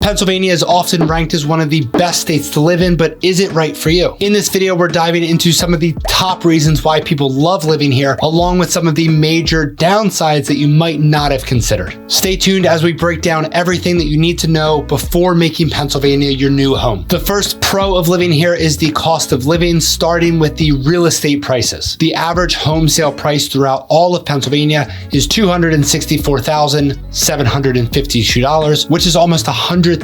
Pennsylvania is often ranked as one of the best states to live in, but is it right for you? In this video, we're diving into some of the top reasons why people love living here, along with some of the major downsides that you might not have considered. Stay tuned as we break down everything that you need to know before making Pennsylvania your new home. The first pro of living here is the cost of living, starting with the real estate prices. The average home sale price throughout all of Pennsylvania is $264,752, which is almost $100,000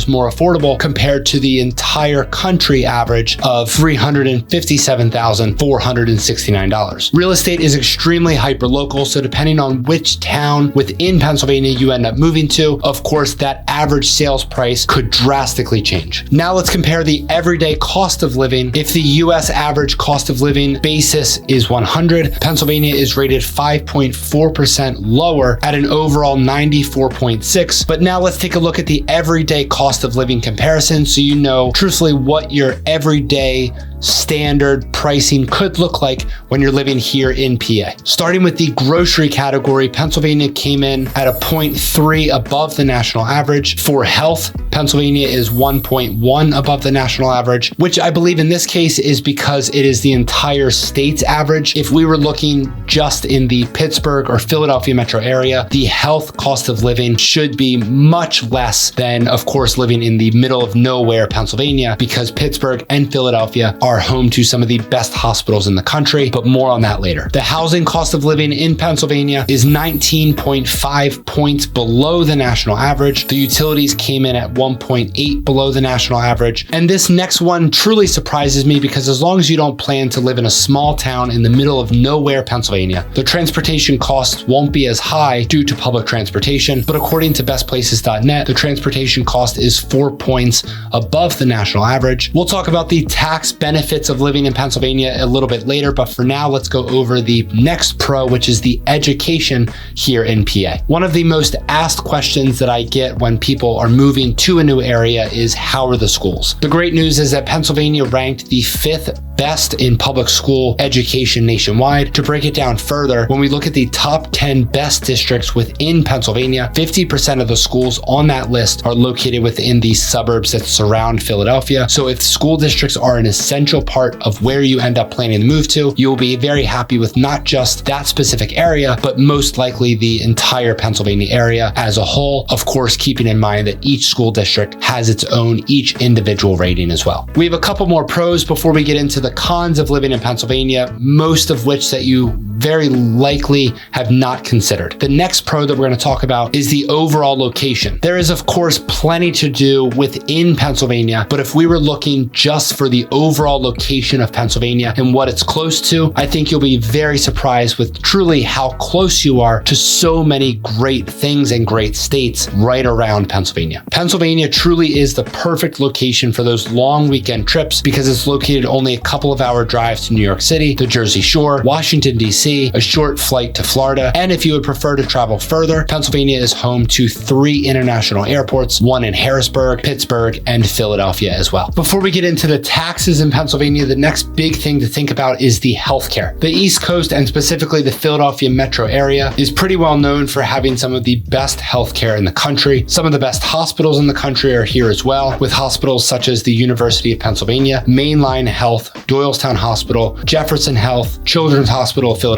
more affordable compared to the entire country average of $357,469. Real estate is extremely hyperlocal, so depending on which town within Pennsylvania you end up moving to, of course, that average sales price could drastically change. Now let's compare the everyday cost of living. If the US average cost of living basis is 100, Pennsylvania is rated 5.4% lower at an overall 94.6. But now let's take a look at the everyday cost of living comparison so you know truthfully what your everyday standard pricing could look like when you're living here in PA. Starting with the grocery category, Pennsylvania came in at a 0.3 above the national average. For health, Pennsylvania is 1.1 above the national average, which I believe in this case is because it is the entire state's average. If we were looking just in the Pittsburgh or Philadelphia metro area, the health cost of living should be much less than, of course, living in the middle of nowhere, Pennsylvania, because Pittsburgh and Philadelphia are home to some of the best hospitals in the country, but more on that later. The housing cost of living in Pennsylvania is 19.5 points below the national average. The utilities came in at 1.8 below the national average. And this next one truly surprises me because as long as you don't plan to live in a small town in the middle of nowhere, Pennsylvania, the transportation costs won't be as high due to public transportation. But according to bestplaces.net, the transportation cost is 4 points above the national average. We'll talk about the tax benefits of living in Pennsylvania a little bit later, but for now, let's go over the next pro, which is the education here in PA. One of the most asked questions that I get when people are moving to a new area is, how are the schools? The great news is that Pennsylvania ranked the 5th best in public school education nationwide. To break it down further, when we look at the top 10 best districts within Pennsylvania, 50% of the schools on that list are located within the suburbs that surround Philadelphia. So if school districts are an essential part of where you end up planning to move to, you'll be very happy with not just that specific area, but most likely the entire Pennsylvania area as a whole. Of course, keeping in mind that each school district has its own each individual rating as well. We have a couple more pros before we get into the cons of living in Pennsylvania, most of which that you very likely have not considered. The next pro that we're going to talk about is the overall location. There is, of course, plenty to do within Pennsylvania, but if we were looking just for the overall location of Pennsylvania and what it's close to, I think you'll be very surprised with truly how close you are to so many great things and great states right around Pennsylvania. Pennsylvania truly is the perfect location for those long weekend trips because it's located only a couple of hour drive to New York City, the Jersey Shore, Washington, D.C., a short flight to Florida, and if you would prefer to travel further, Pennsylvania is home to 3 international airports, one in Harrisburg, Pittsburgh, and Philadelphia as well. Before we get into the taxes in Pennsylvania, the next big thing to think about is the healthcare. The East Coast, and specifically the Philadelphia metro area, is pretty well known for having some of the best healthcare in the country. Some of the best hospitals in the country are here as well, with hospitals such as the University of Pennsylvania, Mainline Health, Doylestown Hospital, Jefferson Health, Children's Hospital of Philadelphia,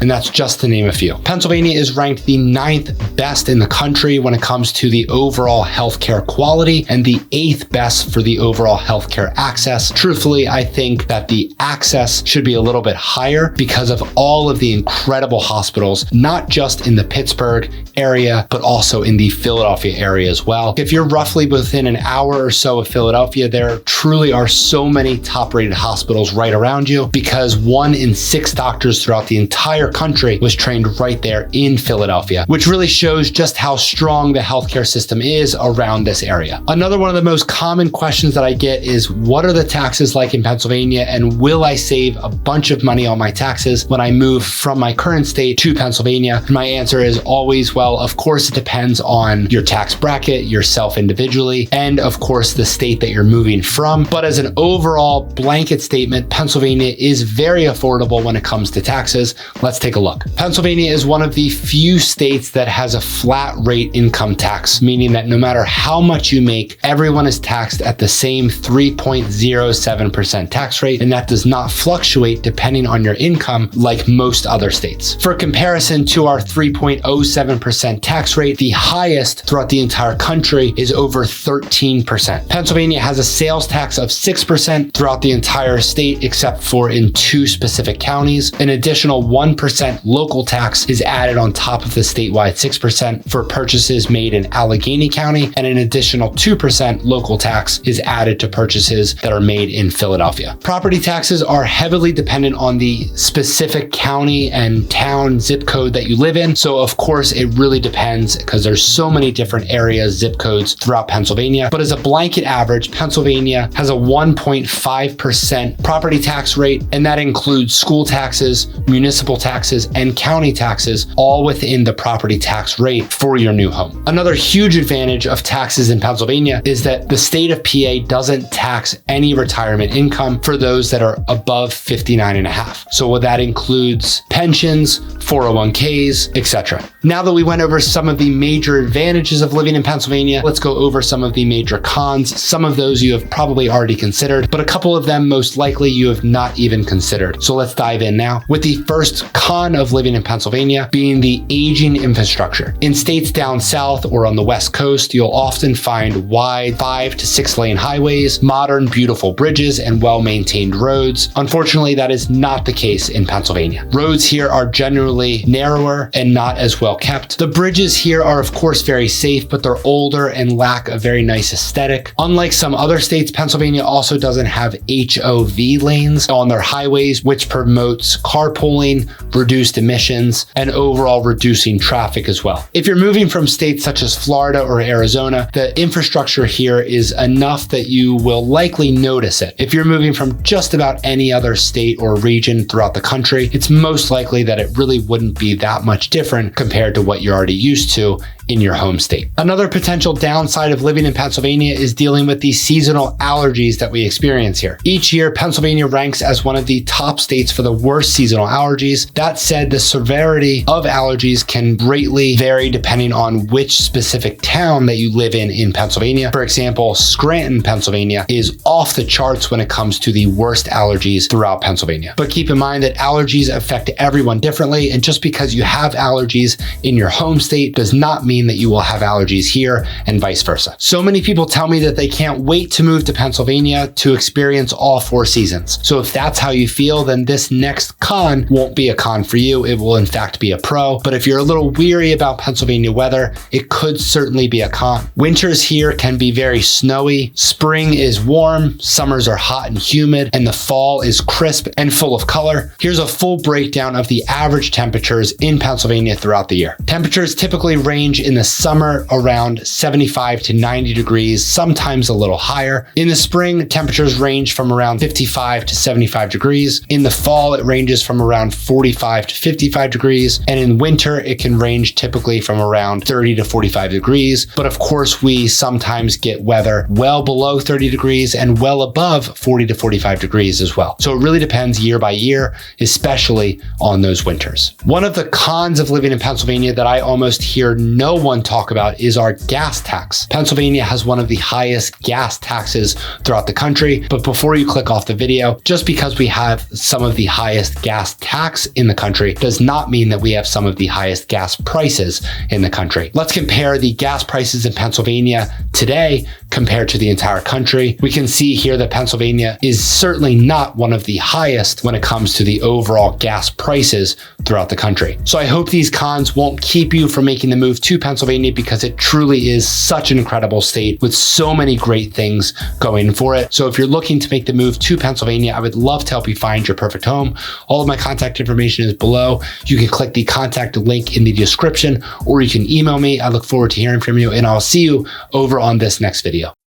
and that's just to name a few. Pennsylvania is ranked the 9th best in the country when it comes to the overall healthcare quality and the 8th best for the overall healthcare access. Truthfully, I think that the access should be a little bit higher because of all of the incredible hospitals, not just in the Pittsburgh area, but also in the Philadelphia area as well. If you're roughly within an hour or so of Philadelphia, there truly are so many top-rated hospitals right around you because 1 in 6 doctors throughout the entire country was trained right there in Philadelphia, which really shows just how strong the healthcare system is around this area. Another one of the most common questions that I get is, what are the taxes like in Pennsylvania, and will I save a bunch of money on my taxes when I move from my current state to Pennsylvania? And my answer is always, well, of course it depends on your tax bracket, yourself individually, and of course the state that you're moving from. But as an overall blanket statement, Pennsylvania is very affordable when it comes to taxes. taxes? Let's take a look. Pennsylvania is one of the few states that has a flat rate income tax, meaning that no matter how much you make, everyone is taxed at the same 3.07% tax rate, and that does not fluctuate depending on your income like most other states. For comparison to our 3.07% tax rate, the highest throughout the entire country is over 13%. Pennsylvania has a sales tax of 6% throughout the entire state, except for in 2 specific counties. An additional 1% local tax is added on top of the statewide 6% for purchases made in Allegheny County, and an additional 2% local tax is added to purchases that are made in Philadelphia. Property taxes are heavily dependent on the specific county and town zip code that you live in. So of course it really depends because there's so many different areas, zip codes throughout Pennsylvania. But as a blanket average, Pennsylvania has a 1.5% property tax rate, and that includes school taxes, municipal taxes, and county taxes, all within the property tax rate for your new home. Another huge advantage of taxes in Pennsylvania is that the state of PA doesn't tax any retirement income for those that are above 59.5. So that includes pensions, 401ks, etc. Now that we went over some of the major advantages of living in Pennsylvania, let's go over some of the major cons. Some of those you have probably already considered, but a couple of them most likely you have not even considered. So let's dive in now with the first con of living in Pennsylvania being the aging infrastructure. In states down south or on the West Coast, you'll often find wide 5 to 6 lane highways, modern, beautiful bridges, and well-maintained roads. Unfortunately, that is not the case in Pennsylvania. Roads here are generally narrower and not as well kept. The bridges here are of course very safe, but they're older and lack a very nice aesthetic. Unlike some other states, Pennsylvania also doesn't have HOV lanes on their highways, which promotes carpooling, reduced emissions, and overall reducing traffic as well. If you're moving from states such as Florida or Arizona, the infrastructure here is enough that you will likely notice it. If you're moving from just about any other state or region throughout the country, it's most likely that it really wouldn't be that much different compared to what you're already used to in your home state. Another potential downside of living in Pennsylvania is dealing with the seasonal allergies that we experience here. Each year, Pennsylvania ranks as one of the top states for the worst seasonal allergies. That said, the severity of allergies can greatly vary depending on which specific town that you live in Pennsylvania. For example, Scranton, Pennsylvania is off the charts when it comes to the worst allergies throughout Pennsylvania. But keep in mind that allergies affect everyone differently, and just because you have allergies in your home state does not mean that you will have allergies here and vice versa. So many people tell me that they can't wait to move to Pennsylvania to experience all 4 seasons. So if that's how you feel, then this next con won't be a con for you. It will in fact be a pro. But if you're a little weary about Pennsylvania weather, it could certainly be a con. Winters here can be very snowy. Spring is warm, summers are hot and humid, and the fall is crisp and full of color. Here's a full breakdown of the average temperatures in Pennsylvania throughout the year. Temperatures typically range in the summer around 75 to 90 degrees, sometimes a little higher. In the spring, temperatures range from around 55 to 75 degrees. In the fall, it ranges from around 45 to 55 degrees. And in winter, it can range typically from around 30 to 45 degrees. But of course, we sometimes get weather well below 30 degrees and well above 40 to 45 degrees as well. So it really depends year by year, especially on those winters. One of the cons of living in Pennsylvania that I almost hear no one talk about is our gas tax. Pennsylvania has one of the highest gas taxes throughout the country. But before you click off the video, just because we have some of the highest gas tax in the country does not mean that we have some of the highest gas prices in the country. Let's compare the gas prices in Pennsylvania today compared to the entire country. We can see here that Pennsylvania is certainly not one of the highest when it comes to the overall gas prices throughout the country. So I hope these cons won't keep you from making the move to Pennsylvania, because it truly is such an incredible state with so many great things going for it. So if you're looking to make the move to Pennsylvania, I would love to help you find your perfect home. All of my contact information is below. You can click the contact link in the description, or you can email me. I look forward to hearing from you, and I'll see you over on this next video.